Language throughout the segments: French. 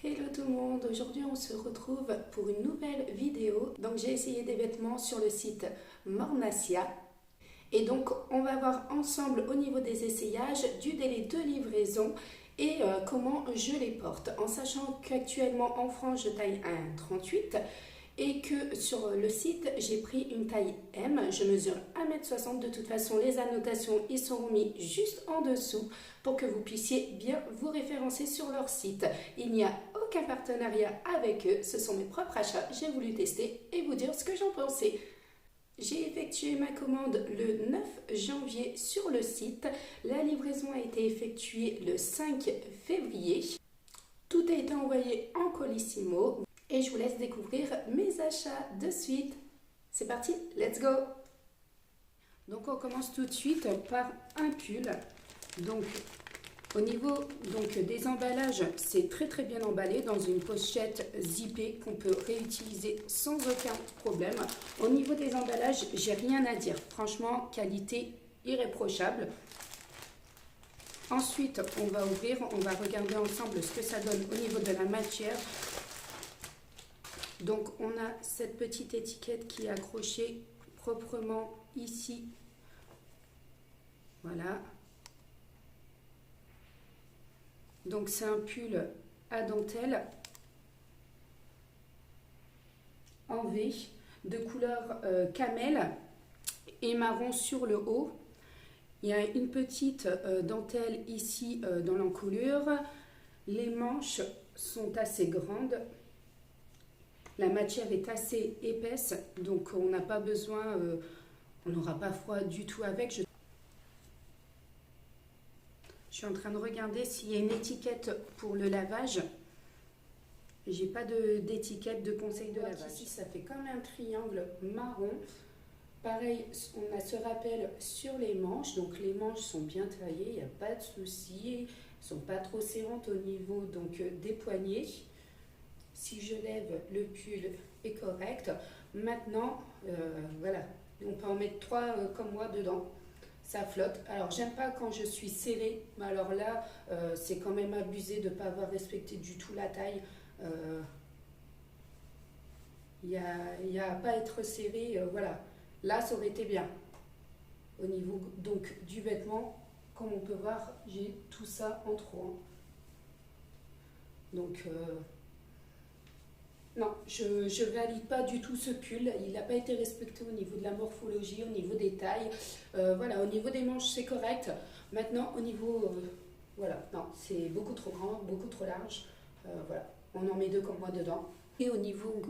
Hello tout le monde, aujourd'hui on se retrouve pour une nouvelle vidéo. Donc j'ai essayé des vêtements sur le site Mornasia. Et donc on va voir ensemble au niveau des essayages du délai de livraison et comment je les porte. En sachant qu'actuellement en France je taille un 38 et que sur le site j'ai pris une taille M. Je mesure 1m60. De toute façon les annotations ils sont mis juste en dessous pour que vous puissiez bien vous référencer sur leur site. Il n'y a aucun partenariat avec eux, ce sont mes propres achats. J'ai voulu tester et vous dire ce que j'en pensais. J'ai effectué ma commande le 9 janvier sur le site. La livraison a été effectuée le 5 février. Tout a été envoyé en colissimo et je vous laisse découvrir mes achats de suite. C'est parti, let's go! Donc on commence tout de suite par un pull. Donc au niveau des emballages, c'est très bien emballé dans une pochette zippée qu'on peut réutiliser sans aucun problème. Au niveau des emballages, j'ai rien à dire. Franchement, qualité irréprochable. Ensuite, on va ouvrir, on va regarder ensemble ce que ça donne au niveau de la matière. Donc on a cette petite étiquette qui est accrochée proprement ici. Voilà. Donc c'est un pull à dentelle en V de couleur camel et marron sur le haut. Il y a une petite dentelle ici dans l'encolure. Les manches sont assez grandes. La matière est assez épaisse, donc on n'a pas besoin, on n'aura pas froid du tout avec. Je suis en train de regarder s'il y a une étiquette pour le lavage. J'ai pas d'étiquette de conseil de lavage. Ici, ça fait comme un triangle marron. Pareil, on a ce rappel sur les manches. Donc les manches sont bien taillées, il n'y a pas de souci. Elles ne sont pas trop serrantes au niveau des poignets. Si je lève, le pull est correct. Maintenant, voilà, on peut en mettre 3 comme moi dedans. Ça flotte. Alors, j'aime pas quand je suis serrée, mais alors là, c'est quand même abusé de ne pas avoir respecté du tout la taille. Il y a pas être serré, voilà. Là, ça aurait été bien. Au niveau donc du vêtement, comme on peut voir, j'ai tout ça en trop. Donc, non, je ne valide pas du tout ce pull. Il n'a pas été respecté au niveau de la morphologie, au niveau des tailles. Voilà, au niveau des manches, c'est correct. Maintenant, au niveau... voilà, non, c'est beaucoup trop grand, beaucoup trop large. Voilà, on en met 2 comme moi dedans. Et au niveau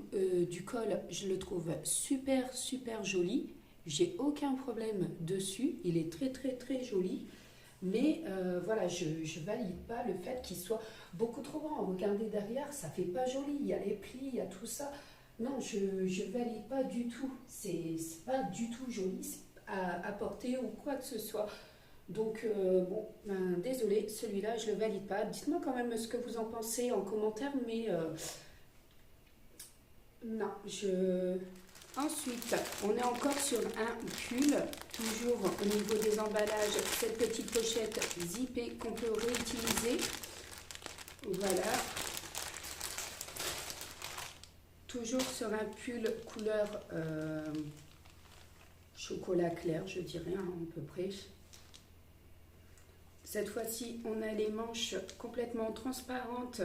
du col, je le trouve super joli. J'ai aucun problème dessus. Il est très joli. Mais voilà, je ne valide pas le fait qu'il soit beaucoup trop grand. Regardez derrière, ça fait pas joli. Il y a les plis, il y a tout ça. Non, je ne valide pas du tout. C'est pas du tout joli à porter ou quoi que ce soit. Donc, bon, désolé, celui-là, je ne le valide pas. Dites-moi quand même ce que vous en pensez en commentaire, mais non, Ensuite, on est encore sur un pull, toujours au niveau des emballages, cette petite pochette zippée qu'on peut réutiliser. Voilà. Toujours sur un pull couleur chocolat clair, je dirais, à peu près. Cette fois-ci, on a les manches complètement transparentes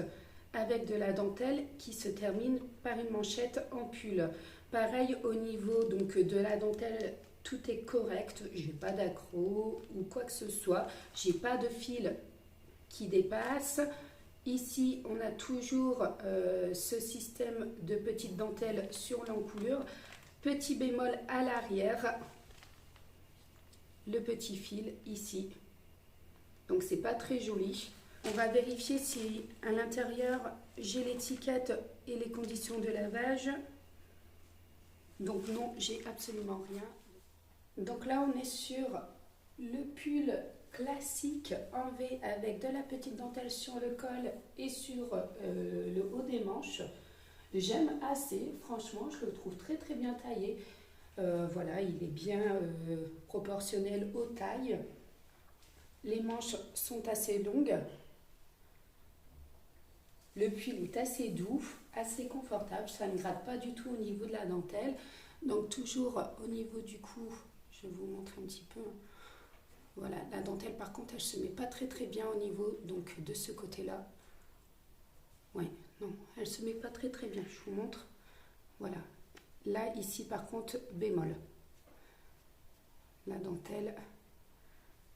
avec de la dentelle qui se termine par une manchette en pull. Pareil au niveau de la dentelle, tout est correct. J'ai pas d'accroc ou quoi que ce soit. J'ai pas de fil qui dépasse. Ici, on a toujours ce système de petite dentelle sur l'encolure. Petit bémol à l'arrière. Le petit fil ici. Donc c'est pas très joli. On va vérifier si à l'intérieur j'ai l'étiquette et les conditions de lavage. Donc non, j'ai absolument rien. Donc là on est sur le pull classique en V avec de la petite dentelle sur le col et sur le haut des manches. J'aime assez, franchement, je le trouve très bien taillé. Voilà, il est bien proportionnel aux tailles. Les manches sont assez longues. Le pull est assez doux, assez confortable, ça ne gratte pas du tout au niveau de la dentelle. Donc toujours au niveau du cou, je vous montre un petit peu. Voilà, la dentelle par contre elle se met pas très bien au niveau donc de ce côté-là. Ouais, non, elle se met pas très bien, je vous montre. Voilà, là ici par contre bémol. La dentelle,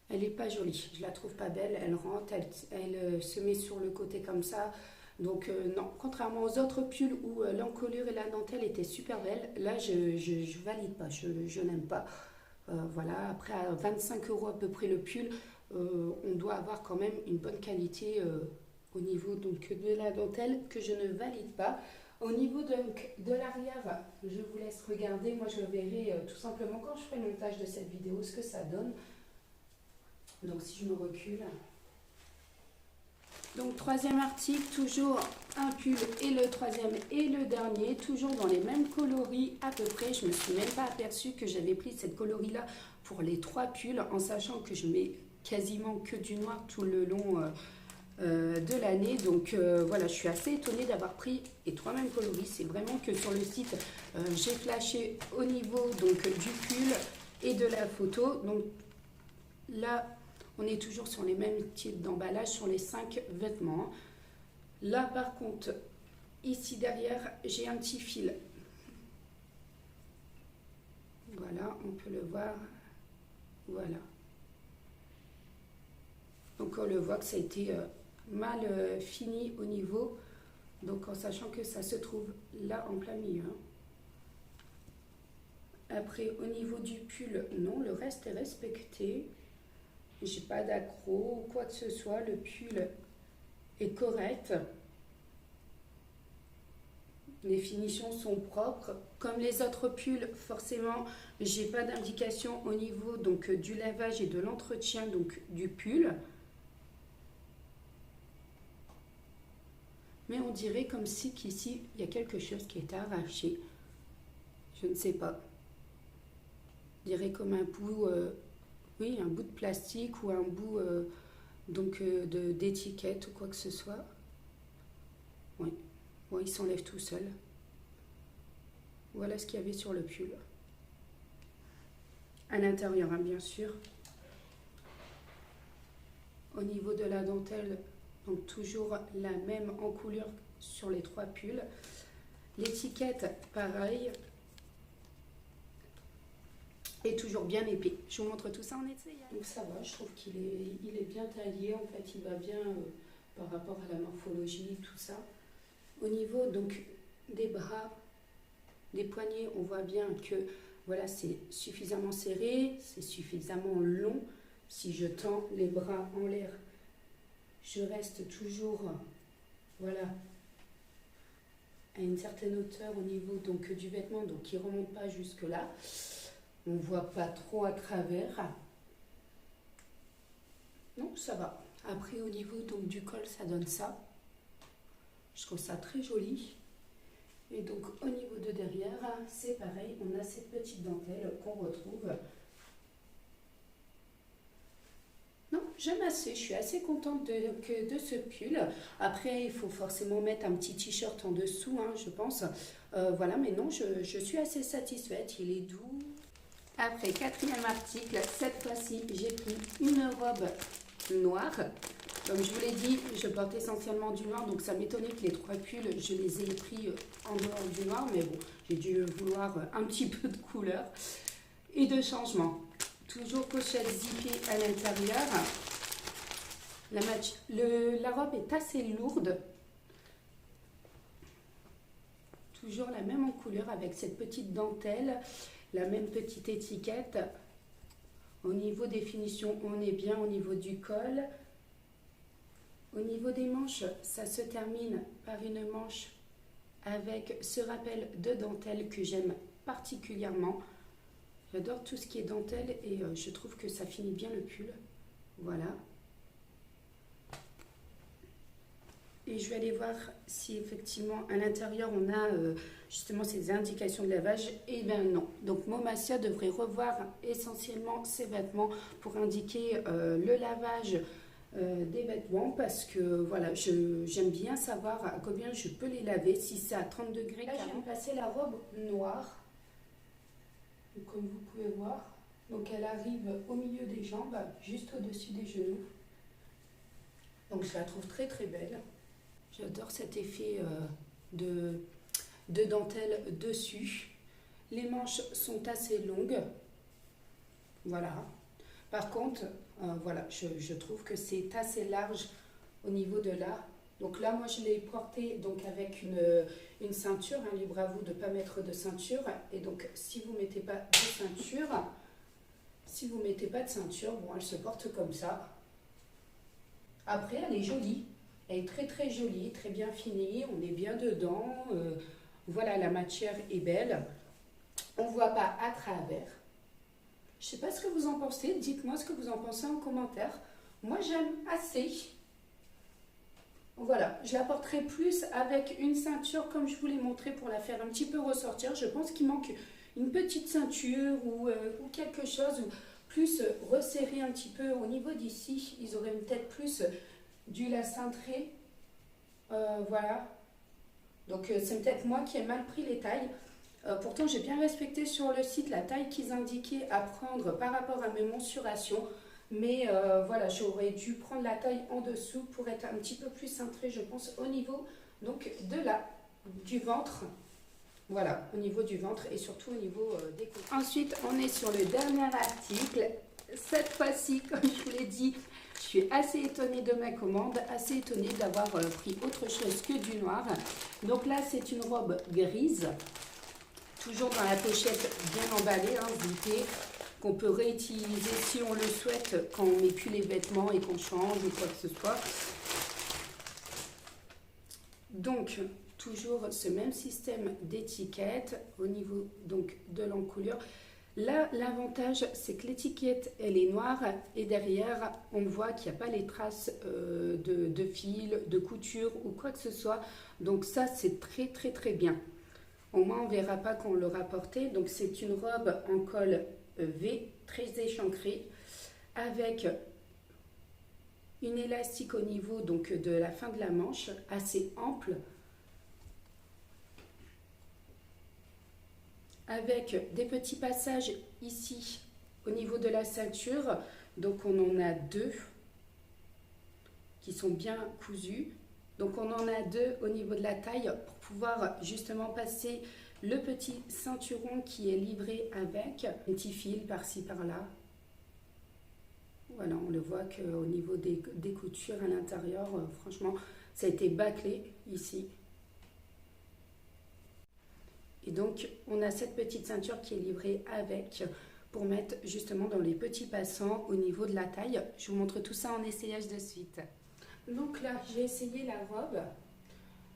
elle est pas jolie, je la trouve pas belle, elle rentre, elle se met sur le côté comme ça. Donc non, contrairement aux autres pulls où l'encolure et la dentelle étaient super belles, là je valide pas, je n'aime pas. Voilà, après à 25 € à peu près le pull, on doit avoir quand même une bonne qualité au niveau donc, de la dentelle que je ne valide pas. Au niveau donc, de l'arrière, je vous laisse regarder, moi je le verrai tout simplement quand je ferai le montage de cette vidéo, ce que ça donne. Donc si je me recule... Donc troisième article, toujours un pull et le troisième et le dernier, toujours dans les mêmes coloris à peu près. Je ne me suis même pas aperçue que j'avais pris cette coloris là pour les trois pulls, en sachant que je mets quasiment que du noir tout le long de l'année. Donc voilà, je suis assez étonnée d'avoir pris les trois mêmes coloris. C'est vraiment que sur le site, j'ai flashé au niveau donc, du pull et de la photo. Donc là... On est toujours sur les mêmes types d'emballage, sur les 5 vêtements. Là, par contre, ici derrière, j'ai un petit fil. Voilà, on peut le voir. Voilà. Donc, on le voit que ça a été mal fini au niveau. Donc, en sachant que ça se trouve là en plein milieu. Après, au niveau du pull, non, le reste est respecté. J'ai pas d'accro ou quoi que ce soit, le pull est correct. Les finitions sont propres. Comme les autres pulls, forcément, j'ai pas d'indication au niveau donc, du lavage et de l'entretien donc du pull. Mais on dirait comme si qu'ici, il y a quelque chose qui est arraché. Je ne sais pas. On dirait comme un bout... oui, un bout de plastique ou un bout d'étiquette ou quoi que ce soit. Oui, bon, il s'enlève tout seul. Voilà ce qu'il y avait sur le pull. À l'intérieur, hein, bien sûr. Au niveau de la dentelle, donc toujours la même en couleur sur les trois pulls. L'étiquette, pareil. Et toujours bien épais. Je vous montre tout ça en essayant. Donc ça va, je trouve qu'il est bien taillé. En fait, il va bien par rapport à la morphologie, tout ça. Au niveau donc des bras, des poignets, on voit bien que voilà, c'est suffisamment serré, c'est suffisamment long. Si je tends les bras en l'air, je reste toujours voilà, à une certaine hauteur au niveau donc, du vêtement, donc il ne remonte pas jusque là. On ne voit pas trop à travers. Non, ça va. Après, au niveau donc, du col, ça donne ça. Je trouve ça très joli. Et donc, au niveau de derrière, c'est pareil. On a cette petite dentelle qu'on retrouve. Non, j'aime assez. Je suis assez contente de ce pull. Après, il faut forcément mettre un petit t-shirt en dessous, hein, je pense. Voilà, mais non, je suis assez satisfaite. Il est doux. Après, quatrième article, cette fois-ci, j'ai pris une robe noire. Comme je vous l'ai dit, je porte essentiellement du noir, donc ça m'étonnait que les trois pulls, je les ai pris en dehors du noir, mais bon, j'ai dû vouloir un petit peu de couleur et de changement. Toujours pochette zippée à l'intérieur. La robe est assez lourde. Toujours la même en couleur avec cette petite dentelle. La même petite étiquette. Au niveau des finitions, on est bien au niveau du col. Au niveau des manches, ça se termine par une manche avec ce rappel de dentelle que j'aime particulièrement. J'adore tout ce qui est dentelle et je trouve que ça finit bien le pull. Voilà. Et je vais aller voir si effectivement à l'intérieur on a justement ces indications de lavage. Et bien non. Donc Momacia devrait revoir essentiellement ses vêtements pour indiquer le lavage des vêtements parce que voilà, j'aime bien savoir à combien je peux les laver, si c'est à 30 degrés. Là, je viens de passer la robe noire, donc, comme vous pouvez voir. Donc elle arrive au milieu des jambes, juste au-dessus des genoux. Donc je la trouve très très belle. J'adore cet effet de dentelle dessus. Les manches sont assez longues. Voilà. Par contre, voilà, je trouve que c'est assez large au niveau de là. Donc là, moi, je l'ai porté donc avec une ceinture. Hein, libre à vous de ne pas mettre de ceinture. Et donc, si vous ne mettez pas de ceinture, bon, elle se porte comme ça. Après, elle est jolie. Elle est très très jolie, très bien finie. On est bien dedans. Voilà, la matière est belle. On ne voit pas à travers. Je ne sais pas ce que vous en pensez. Dites-moi ce que vous en pensez en commentaire. Moi, j'aime assez. Voilà, je la porterai plus avec une ceinture comme je vous l'ai montré pour la faire un petit peu ressortir. Je pense qu'il manque une petite ceinture ou quelque chose, ou plus resserrer un petit peu au niveau d'ici. Ils auraient peut-être plus dû la cintrer. Voilà. Donc c'est peut-être moi qui ai mal pris les tailles. Pourtant, j'ai bien respecté sur le site la taille qu'ils indiquaient à prendre par rapport à mes mensurations. Mais voilà, j'aurais dû prendre la taille en dessous pour être un petit peu plus cintrée, je pense, au niveau donc, du ventre. Voilà, au niveau du ventre et surtout au niveau des côtés. Ensuite, on est sur le dernier article. Cette fois-ci, comme je vous l'ai dit, je suis assez étonnée de ma commande, assez étonnée d'avoir pris autre chose que du noir. Donc là, c'est une robe grise. Toujours dans la pochette bien emballée, hein, zippée, qu'on peut réutiliser si on le souhaite quand on ne met plus les vêtements et qu'on change ou quoi que ce soit. Donc, toujours ce même système d'étiquette au niveau donc, de l'encoulure. Là, l'avantage, c'est que l'étiquette, elle est noire et derrière, on voit qu'il n'y a pas les traces de fil, de couture ou quoi que ce soit. Donc ça, c'est très très très bien. Au moins, on ne verra pas quand on l'aura porté. Donc, c'est une robe en col V, très échancrée, avec une élastique au niveau donc, de la fin de la manche, assez ample, avec des petits passages ici au niveau de la ceinture. Donc, on en a deux qui sont bien cousus. Donc, on en a deux au niveau de la taille pour pouvoir justement passer le petit ceinturon qui est livré avec un petit fil par-ci par-là. Voilà, on le voit qu'au niveau des coutures à l'intérieur, franchement, ça a été bâclé ici. Et donc, on a cette petite ceinture qui est livrée avec pour mettre justement dans les petits passants au niveau de la taille. Je vous montre tout ça en essayage de suite. Donc là, j'ai essayé la robe.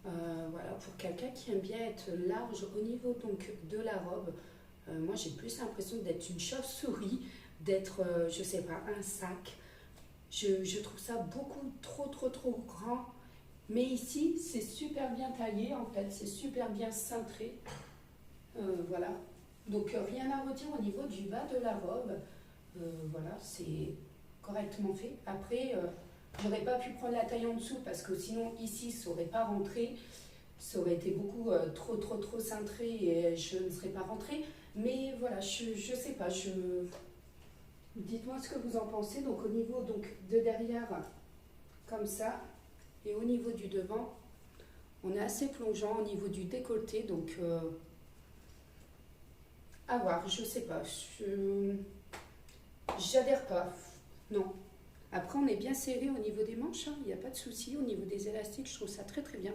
Voilà, pour quelqu'un qui aime bien être large au niveau donc, de la robe, moi j'ai plus l'impression d'être une chauve-souris, d'être, je sais pas, un sac. Je trouve ça beaucoup trop grand. Mais ici, c'est super bien taillé en fait, c'est super bien cintré. Voilà, donc rien à redire au niveau du bas de la robe. Voilà, c'est correctement fait. Après, j'aurais pas pu prendre la taille en dessous parce que sinon ici ça aurait pas rentré, ça aurait été beaucoup trop cintré et je ne serais pas rentrée. Mais voilà, je sais pas, dites-moi ce que vous en pensez. Donc au niveau donc, de derrière, comme ça, et au niveau du devant, on est assez plongeant au niveau du décolleté, donc à voir, je sais pas, j'adhère pas, non. Après, on est bien serré au niveau des manches, il n'y a pas de souci. Au niveau des élastiques, je trouve ça très très bien.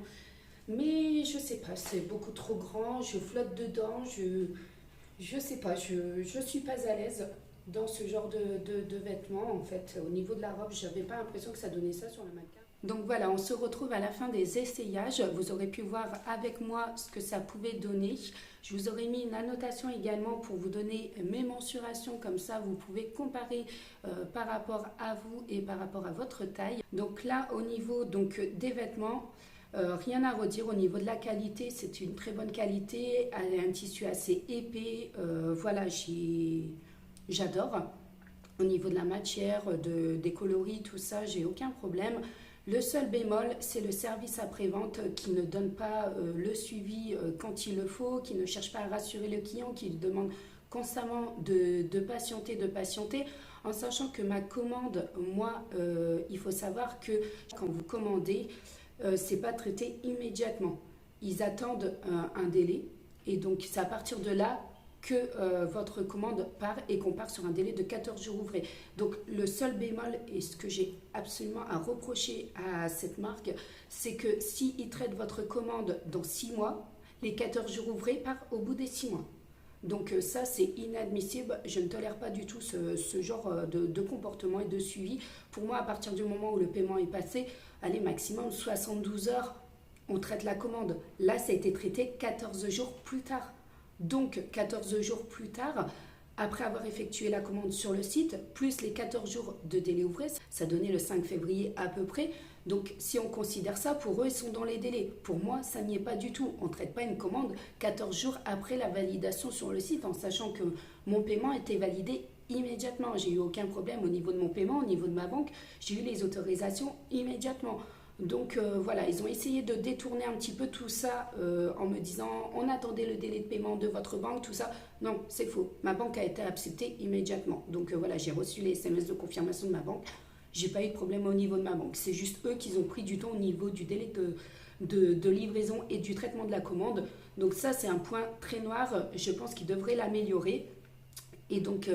Mais je sais pas, c'est beaucoup trop grand, je flotte dedans, je sais pas, je suis pas à l'aise dans ce genre de vêtements. En fait, au niveau de la robe, j'avais pas l'impression que ça donnait ça sur le mannequin. Donc voilà, on se retrouve à la fin des essayages. Vous aurez pu voir avec moi ce que ça pouvait donner. Je vous aurais mis une annotation également pour vous donner mes mensurations. Comme ça, vous pouvez comparer par rapport à vous et par rapport à votre taille. Donc là, au niveau donc, des vêtements, rien à redire. Au niveau de la qualité, c'est une très bonne qualité. Elle a un tissu assez épais. Voilà, j'adore. Au niveau de la matière, des coloris, tout ça, j'ai aucun problème. Le seul bémol, c'est le service après-vente qui ne donne pas le suivi quand il le faut, qui ne cherche pas à rassurer le client, qui lui demande constamment de patienter, en sachant que ma commande, moi, il faut savoir que quand vous commandez, c'est pas traité immédiatement. Ils attendent un délai, et donc c'est à partir de là que votre commande part et qu'on part sur un délai de 14 jours ouvrés. Donc le seul bémol et ce que j'ai absolument à reprocher à cette marque, c'est que s'ils traitent votre commande dans 6 mois, les 14 jours ouvrés partent au bout des 6 mois. Donc ça c'est inadmissible, je ne tolère pas du tout ce genre de comportement et de suivi. Pour moi, à partir du moment où le paiement est passé, allez, maximum 72 heures, on traite la commande. Là, ça a été traité 14 jours plus tard. Donc 14 jours plus tard, après avoir effectué la commande sur le site, plus les 14 jours de délai ouvré, ça donnait le 5 février à peu près. Donc si on considère ça, pour eux, ils sont dans les délais. Pour moi, ça n'y est pas du tout. On ne traite pas une commande 14 jours après la validation sur le site, en sachant que mon paiement était validé immédiatement. J'ai eu aucun problème au niveau de mon paiement, au niveau de ma banque. J'ai eu les autorisations immédiatement. Donc voilà, ils ont essayé de détourner un petit peu tout ça en me disant on attendait le délai de paiement de votre banque, tout ça. Non, c'est faux. Ma banque a été acceptée immédiatement. Donc voilà, j'ai reçu les SMS de confirmation de ma banque. J'ai pas eu de problème au niveau de ma banque. C'est juste eux qui ont pris du temps au niveau du délai de livraison et du traitement de la commande. Donc ça, c'est un point très noir. Je pense qu'ils devraient l'améliorer. Et donc,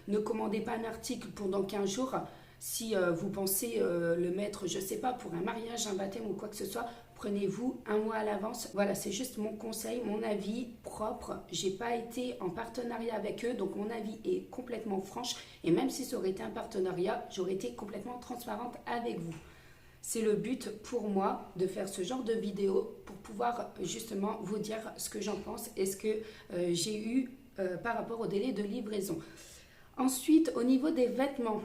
ne commandez pas un article pour dans 15 jours. Si vous pensez le mettre, je ne sais pas, pour un mariage, un baptême ou quoi que ce soit, prenez-vous un mois à l'avance. Voilà, c'est juste mon conseil, mon avis propre. J'ai pas été en partenariat avec eux, donc mon avis est complètement franche. Et même si ça aurait été un partenariat, j'aurais été complètement transparente avec vous. C'est le but pour moi de faire ce genre de vidéo pour pouvoir justement vous dire ce que j'en pense et ce que j'ai eu par rapport au délai de livraison. Ensuite, au niveau des vêtements,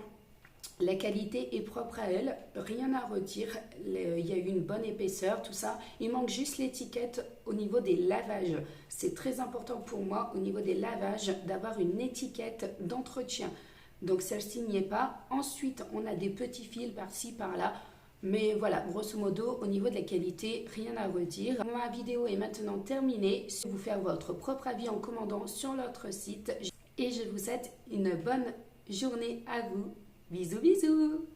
la qualité est propre à elle, rien à redire. Il y a eu une bonne épaisseur, tout ça. Il manque juste l'étiquette au niveau des lavages. C'est très important pour moi au niveau des lavages d'avoir une étiquette d'entretien. Donc celle-ci n'y est pas. Ensuite, on a des petits fils par-ci, par-là. Mais voilà, grosso modo, au niveau de la qualité, rien à redire. Ma vidéo est maintenant terminée. Je vais vous faire votre propre avis en commandant sur notre site. Et je vous souhaite une bonne journée à vous. Bisous bisous.